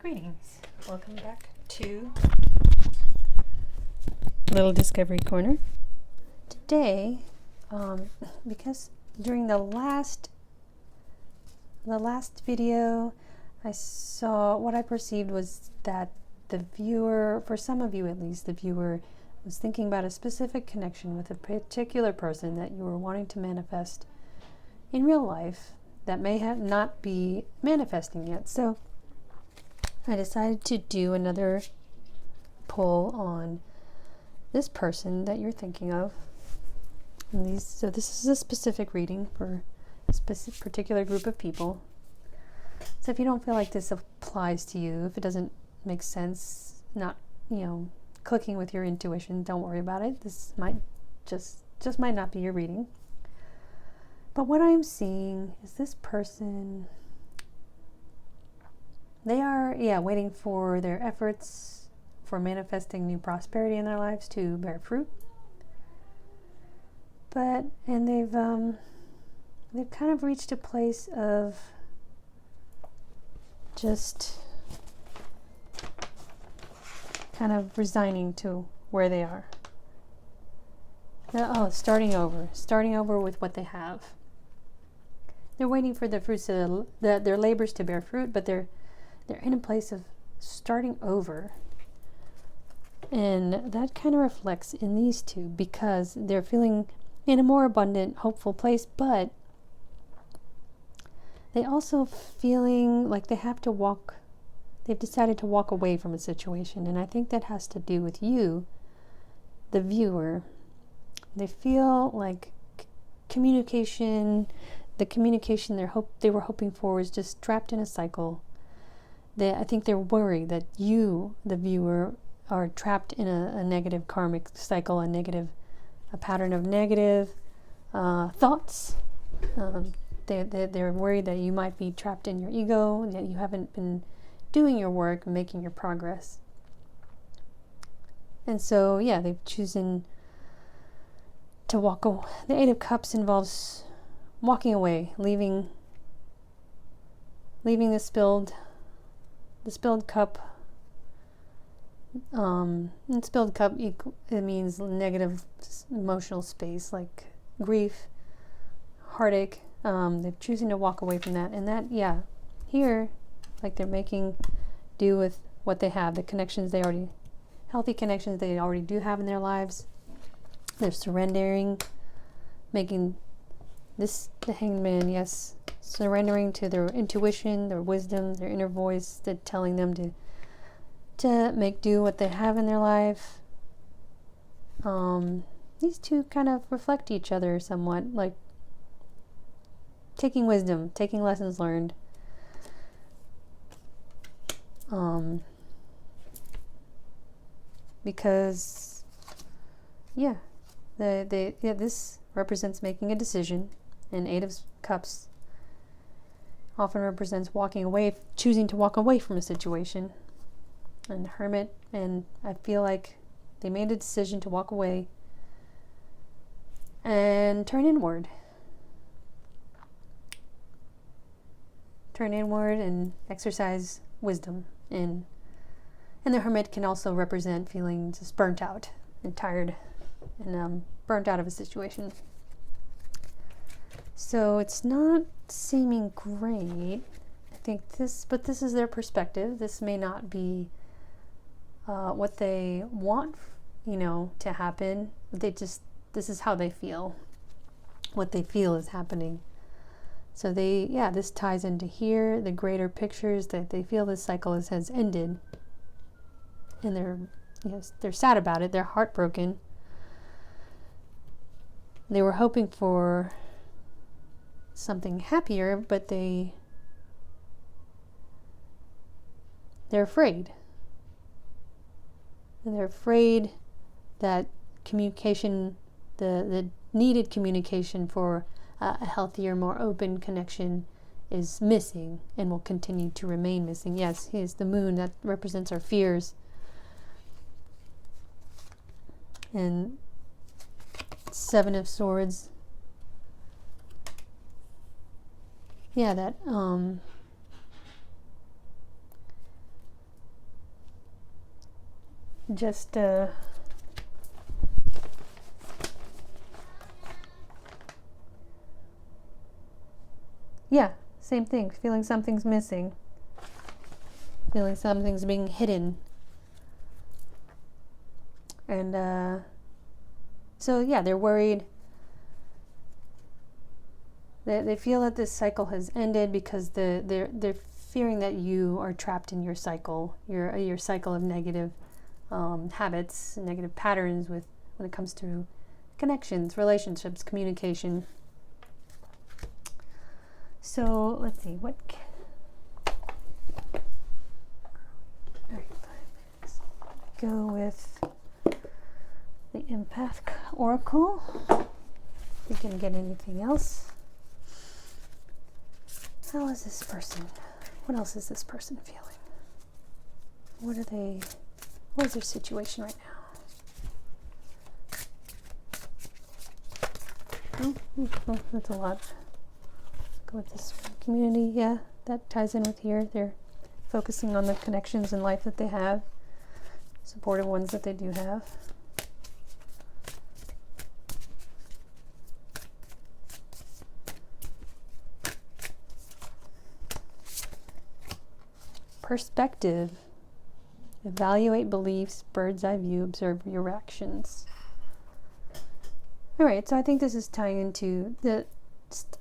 Greetings. Welcome back to Little Discovery Corner. Today, because during the last video, I saw what I perceived was that the viewer, for some of you at least, the viewer was thinking about a specific connection with a particular person that you were wanting to manifest in real life that may have not be manifesting yet. So I decided to do another poll on this person that you're thinking of. And so this is a specific reading for a particular group of people. So if you don't feel like this applies to you, if it doesn't make sense, not, clicking with your intuition, don't worry about it. This might just might not be your reading. But what I'm seeing is this person, they are, waiting for their efforts for manifesting new prosperity in their lives to bear fruit. And they've kind of reached a place of just kind of resigning to where they are. Starting over with what they have. They're waiting for the fruits of their labors to bear fruit, but they're in a place of starting over. And that kind of reflects in these two because they're feeling in a more abundant, hopeful place, but they also feeling like they've decided to walk away from a situation. And I think that has to do with you, the viewer. They feel like the communication they were hoping for was just trapped in a cycle. I think they're worried that you, the viewer, are trapped in a negative karmic cycle, a pattern of negative thoughts. They're worried that you might be trapped in your ego, and that you haven't been doing your work, making your progress. And so, they've chosen to walk away. The Eight of Cups involves walking away, leaving the spilled cup. And spilled cup, it means negative emotional space, like grief, heartache. They're choosing to walk away from that. And that, here, like they're making do with what they have, healthy connections they already do have in their lives. They're surrendering, making this the Hanged Man, yes, surrendering to their intuition, their wisdom, their inner voice that's telling them to make do what they have in their life. These two kind of reflect each other somewhat, like taking wisdom, taking lessons learned. Because this represents making a decision, and Eight of Cups often represents walking away, choosing to walk away from a situation. And Hermit, and I feel like they made a decision to walk away and turn inward and exercise wisdom. And the Hermit can also represent feeling just burnt out and tired and burnt out of a situation. So it's not seeming great. I think this is their perspective. This may not be what they want, to happen. This is how they feel. What they feel is happening. So this ties into here, the greater pictures that they feel this cycle has ended. And they're sad about it. They're heartbroken. They were hoping for something happier, but they're afraid. And they're afraid that communication, the needed communication for a healthier, more open connection is missing and will continue to remain missing. Yes, here's the moon that represents our fears. And Seven of Swords. just yeah, same thing. Feeling something's missing. Feeling something's being hidden. And so yeah, they're worried. They feel that this cycle has ended because they're fearing that you are trapped in your cycle, your cycle of negative habits, negative patterns when it comes to connections, relationships, communication. So let's see, all right, go with the Empath Oracle. We can get anything else. How is this person? What else is this person feeling? What is their situation right now? Oh, that's a lot. Go with this community. Yeah, that ties in with here. They're focusing on the connections in life that they have, supportive ones that they do have. Perspective. Evaluate beliefs, bird's eye view, observe your actions. All right, so I think this is tying into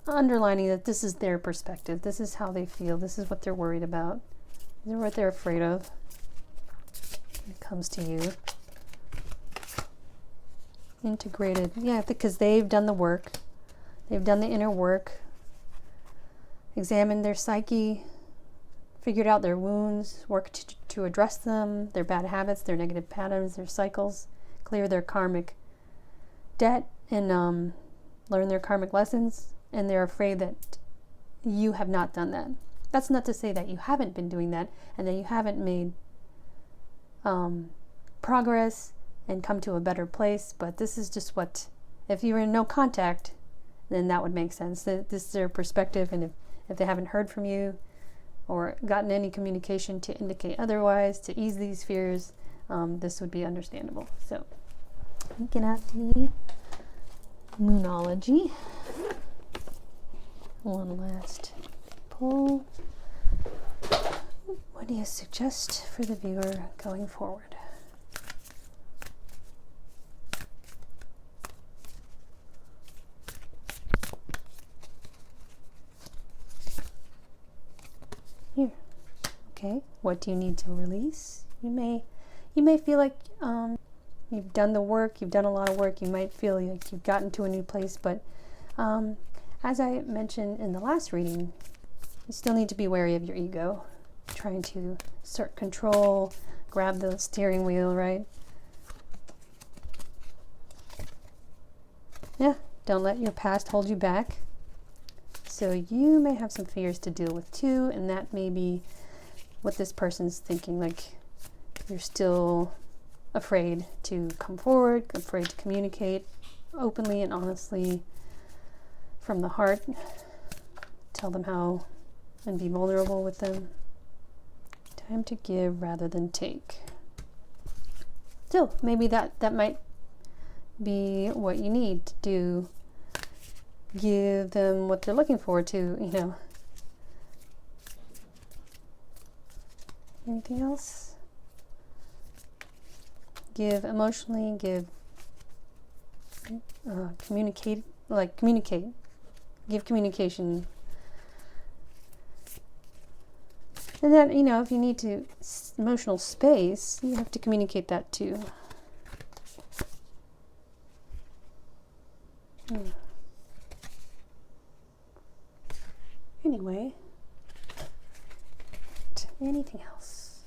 underlining that this is their perspective. This is how they feel. This is what they're worried about. This is what they're afraid of when it comes to you. Integrated. Yeah, because they've done the work. They've done the inner work. Examined their psyche. Figured out their wounds. Worked to address them. Their bad habits, their negative patterns, their cycles. Clear their karmic debt and learn their karmic lessons. And they're afraid that you have not done that. That's not to say that you haven't been doing that and that you haven't made progress and come to a better place, but this is just what, if you're in no contact, then that would make sense. This is their perspective, and if they haven't heard from you or gotten any communication to indicate otherwise, to ease these fears, this would be understandable. So, looking at the Moonology. One last pull. What do you suggest for the viewer going forward? Here. Okay. What do you need to release? You may feel like you've done the work. You've done a lot of work. You might feel like you've gotten to a new place, but as I mentioned in the last reading, you still need to be wary of your ego, trying to assert control, grab the steering wheel, right? Yeah, don't let your past hold you back. So you may have some fears to deal with too, and that may be what this person's thinking, like you're still afraid to come forward, afraid to communicate openly and honestly from the heart. Tell them how and be vulnerable with them. Time to give rather than take. So maybe that might be what you need to do. Give them what they're looking for to, Anything else? Give emotionally, communicate. Give communication. And then, if you need to emotional space, you have to communicate that too. Anyway, anything else?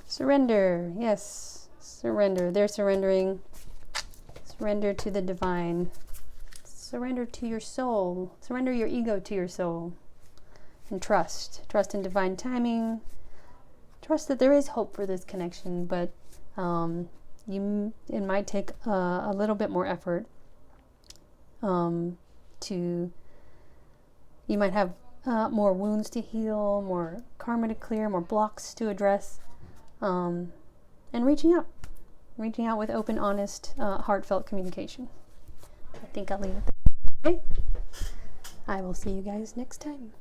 Surrender. Yes, surrender. They're surrendering. Surrender to the divine. Surrender to your soul. Surrender your ego to your soul. And trust. Trust in divine timing. Trust that there is hope for this connection, but it might take a little bit more effort. You might have more wounds to heal, more karma to clear, more blocks to address, and reaching out with open, honest, heartfelt communication. I think I'll leave it there. Okay? I will see you guys next time.